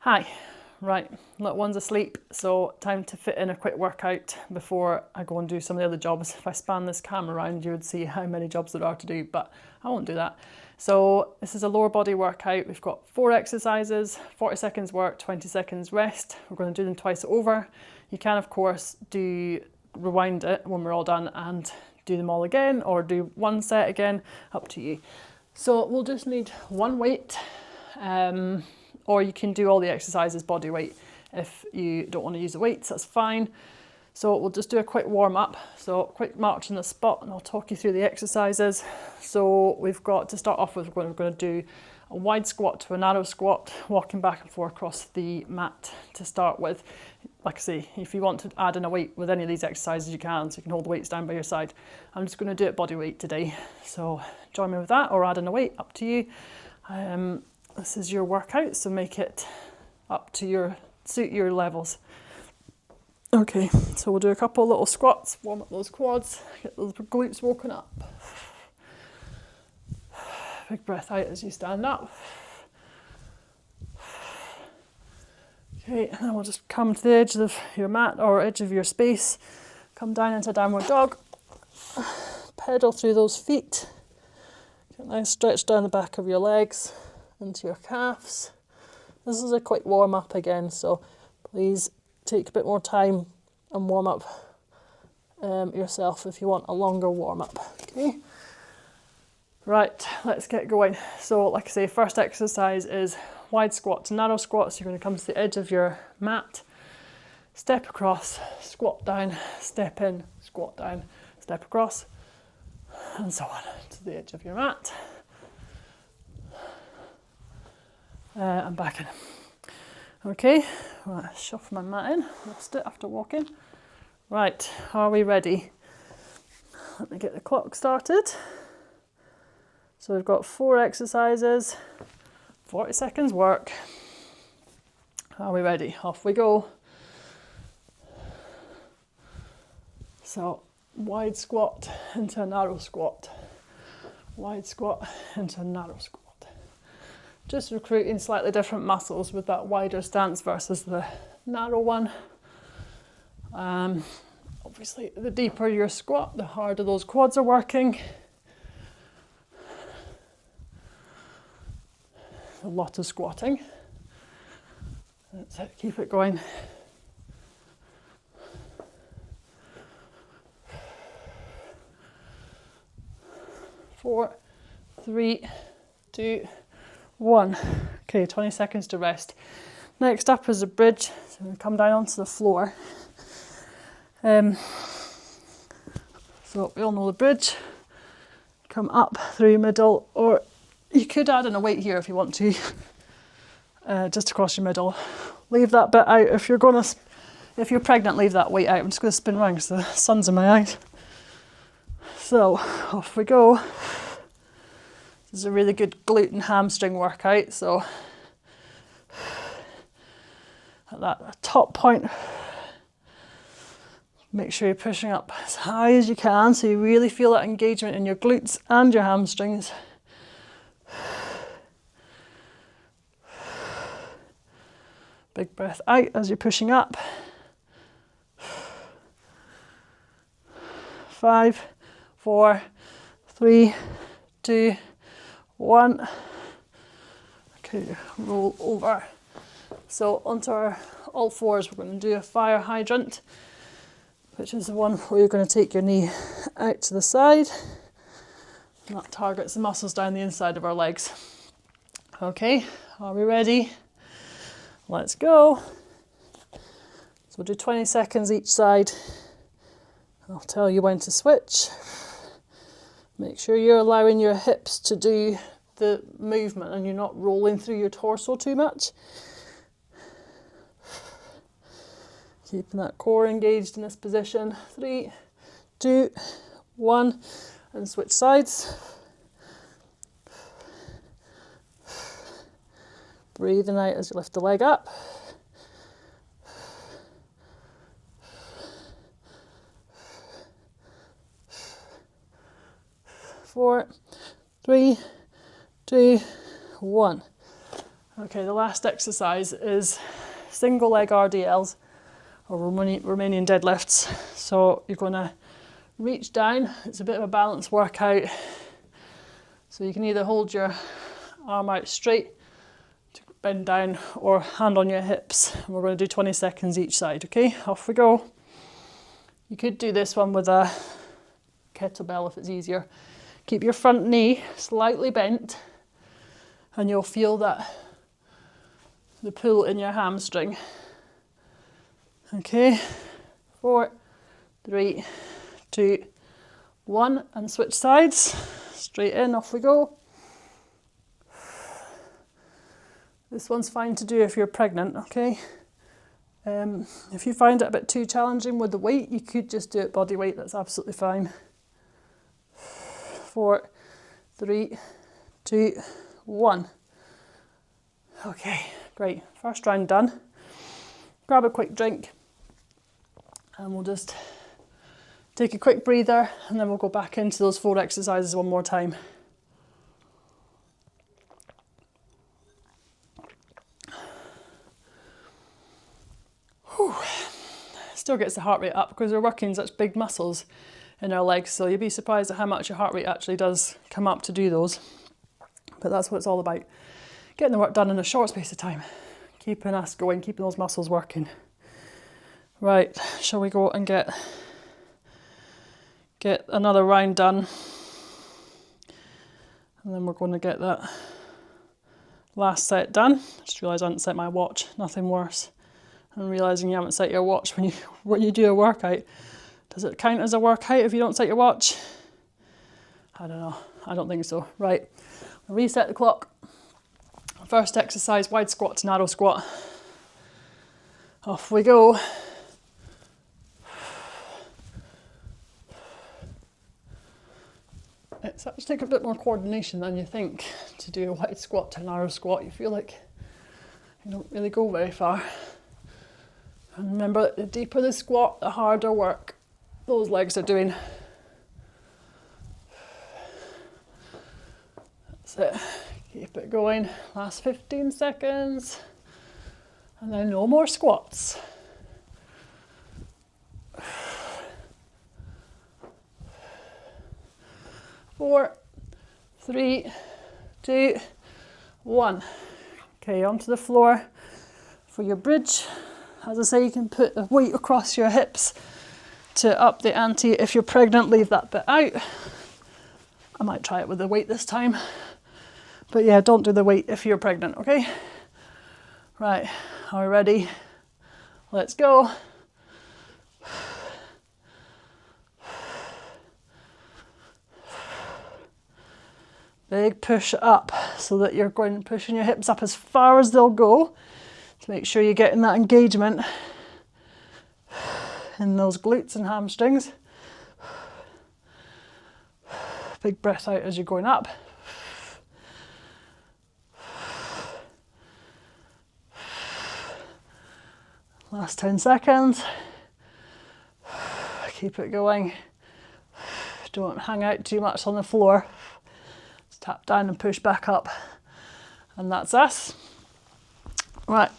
Hi, right, little one's asleep, so time to fit in a quick workout before I go and do some of the other jobs. If I span this camera around, you would see how many jobs there are to do, but I won't do that. So this is a lower body workout. We've got 4 exercises, 40 seconds work, 20 seconds rest. We're going to do them twice over. You can, of course, rewind it when we're all done and do them all again, or do one set again, up to you. So we'll just need one weight, or you can do all the exercises body weight. If you don't want to use the weights, that's fine. So we'll just do a quick warm up. So quick march on the spot, and I'll talk you through the exercises. So we've got to start off with, we're going to do a wide squat to a narrow squat, walking back and forth across the mat to start with. Like I say, if you want to add in a weight with any of these exercises, you can, so you can hold the weights down by your side. I'm just going to do it body weight today. So join me with that, or add in a weight, up to you. This is your workout, so make it up to suit your levels. Okay, so we'll do a couple of little squats, warm up those quads, get those glutes woken up. Big breath out as you stand up. Okay, and then we'll just come to the edge of your mat or edge of your space, come down into downward dog, pedal through those feet, get a nice stretch down the back of your legs, into your calves. This is a quick warm up again, so please take a bit more time and warm up yourself if you want a longer warm up. Okay, right, let's get going. So like I say, first exercise is wide squat to narrow squat. So you're going to come to the edge of your mat, step across, squat down, step in, squat down, step across, and so on to the edge of your mat. And back in. Okay, right, shuffle my mat in, lost it after walking. Right, are we ready? Let me get the clock started. So we've got 4 exercises, 40 seconds work. Are we ready? Off we go. So wide squat into a narrow squat. Wide squat into a narrow squat. Just recruiting slightly different muscles with that wider stance versus the narrow one. Obviously, the deeper your squat, the harder those quads are working. A lot of squatting. That's it, keep it going. Four, 3, 2, 1. Okay, 20 seconds to rest. Next up is a bridge. So we come down onto the floor. So we all know the bridge. Come up through middle, or you could add in a weight here if you want to, just across your middle. Leave that bit out. If you're pregnant, leave that weight out. I'm just going to spin around because the sun's in my eyes. So off we go. This is a really good glute and hamstring workout. So at that top point, make sure you're pushing up as high as you can so you really feel that engagement in your glutes and your hamstrings. Big breath out as you're pushing up. 5, 4, 3, 2, 1. Okay, roll over. So onto our all fours, we're going to do a fire hydrant, which is the one where you're going to take your knee out to the side. And that targets the muscles down the inside of our legs. Okay, are we ready? Let's go. So we'll do 20 seconds each side. I'll tell you when to switch. Make sure you're allowing your hips to do the movement and you're not rolling through your torso too much. Keeping that core engaged in this position. 3, 2, 1, and switch sides. Breathing out as you lift the leg up. 4, 3, 2, 1. Okay, the last exercise is single leg RDLs, or Romanian Dead Lifts. So you're going to reach down. It's a bit of a balance workout. So you can either hold your arm out straight to bend down, or hand on your hips. And we're going to do 20 seconds each side, okay? Off we go. You could do this one with a kettlebell if it's easier. Keep your front knee slightly bent and you'll feel that the pull in your hamstring. Okay, 4, 3, 2, 1, and switch sides. Straight in, off we go. This one's fine to do if you're pregnant, okay? If you find it a bit too challenging with the weight, you could just do it body weight, that's absolutely fine. 4, 3, 2, 1. Okay, great. First round done. Grab a quick drink and we'll just take a quick breather and then we'll go back into those 4 exercises one more time. Whew. Still gets the heart rate up because we're working such big muscles in our legs, so you'd be surprised at how much your heart rate actually does come up to do those. But that's what it's all about. Getting the work done in a short space of time. Keeping us going, keeping those muscles working. Right, shall we go and get another round done? And then we're going to get that last set done. Just realised I hadn't set my watch, nothing worse. And realising you haven't set your watch when you do a workout. Does it count as a workout if you don't set your watch? I don't know, I don't think so. Right, reset the clock. First exercise, wide squat to narrow squat. Off we go. It's actually taking a bit more coordination than you think to do a wide squat to narrow squat. You feel like you don't really go very far. And remember, the deeper the squat, the harder work those legs are doing. That's it. Keep it going. Last 15 seconds. And then no more squats. 4, 3, 2, 1. Okay, onto the floor for your bridge. As I say, you can put a weight across your hips to up the ante. If you're pregnant, leave that bit out. I might try it with the weight this time. But yeah, don't do the weight if you're pregnant, okay? Right, are we ready? Let's go. Big push up so that you're going pushing your hips up as far as they'll go to make sure you're getting that engagement in those glutes and hamstrings. Big breath out as you're going up. Last 10 seconds. Keep it going. Don't hang out too much on the floor. Just tap down and push back up. And that's us. Right.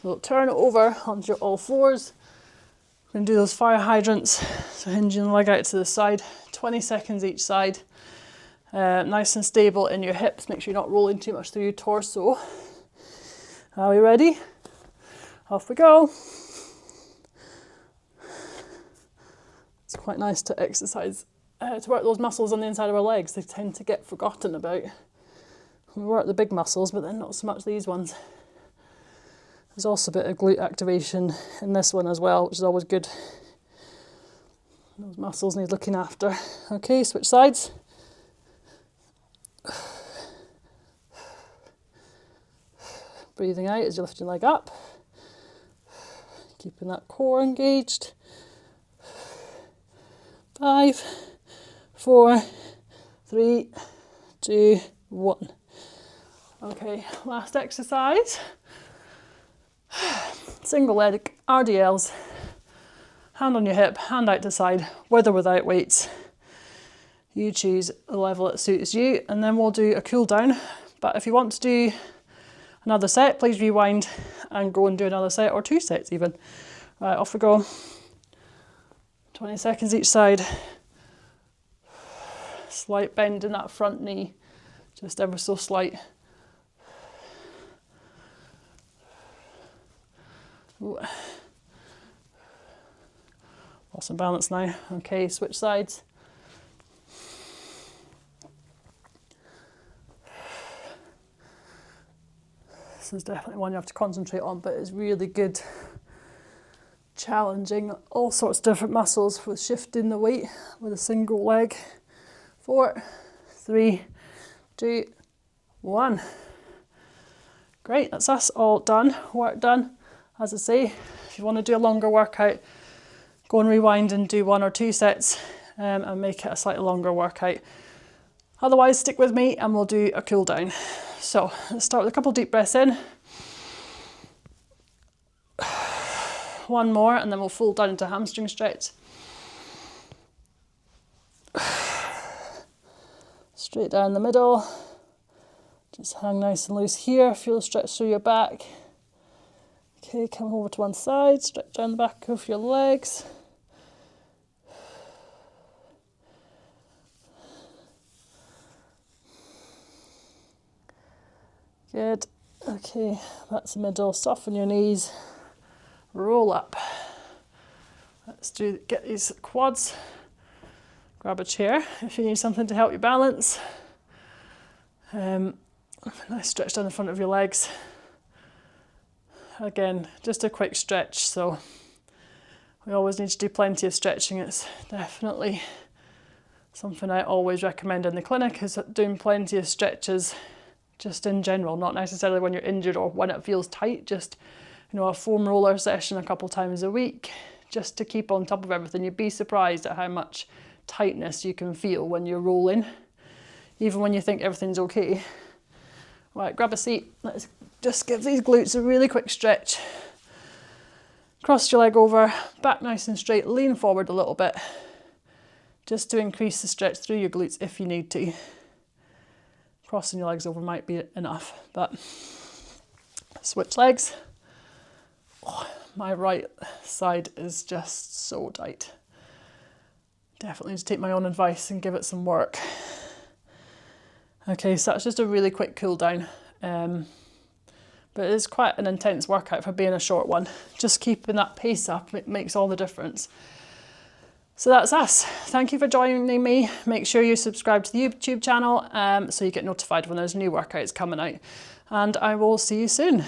So turn it over onto your all fours. We're going to do those fire hydrants. So hinging the leg out to the side. 20 seconds each side. Nice and stable in your hips. Make sure you're not rolling too much through your torso. Are we ready? Off we go. It's quite nice to exercise, to work those muscles on the inside of our legs. They tend to get forgotten about. We work the big muscles, but then not so much these ones. There's also a bit of glute activation in this one as well, which is always good. Those muscles need looking after. Okay, switch sides. Breathing out as you lift your leg up. Keeping that core engaged. 5, 4, 3, 2, 1. Okay, last exercise. Single leg RDLs. Hand on your hip, hand out to side, with or without weights. You choose the level that suits you, and then we'll do a cool down But if you want to do another set, please rewind and go and do another set, or 2 sets even. Right, off we go. 20 seconds each side. Slight bend in that front knee, just ever so slight. Ooh. Lost some balance now. Okay, switch sides. This is definitely one you have to concentrate on, but it's really good. Challenging all sorts of different muscles with shifting the weight with a single leg. 4, 3, 2, 1. Great, that's us all done, work done. As I say, if you want to do a longer workout, go and rewind and do 1 or 2 sets and make it a slightly longer workout. Otherwise, stick with me and we'll do a cool down. So let's start with a couple deep breaths in. 1 more, and then we'll fold down into hamstring stretch. Straight down the middle. Just hang nice and loose here. Feel the stretch through your back. Okay, come over to one side, stretch down the back of your legs. Good. Okay, that's the middle. Soften your knees. Roll up. Let's get these quads. Grab a chair if you need something to help you balance. Nice stretch down the front of your legs. Again, just a quick stretch, so we always need to do plenty of stretching. It's definitely something I always recommend in the clinic, is doing plenty of stretches just in general, not necessarily when you're injured or when it feels tight, just a foam roller session a couple times a week, just to keep on top of everything. You'd be surprised at how much tightness you can feel when you're rolling, even when you think everything's okay. Right, grab a seat. Let's just give these glutes a really quick stretch. Cross your leg over, back nice and straight, lean forward a little bit, just to increase the stretch through your glutes if you need to. Crossing your legs over might be enough, but switch legs. Oh, my right side is just so tight. Definitely need to take my own advice and give it some work. Okay, so that's just a really quick cool down. But it is quite an intense workout for being a short one. Just keeping that pace up, it makes all the difference. So that's us. Thank you for joining me. Make sure you subscribe to the YouTube channel so you get notified when there's new workouts coming out. And I will see you soon.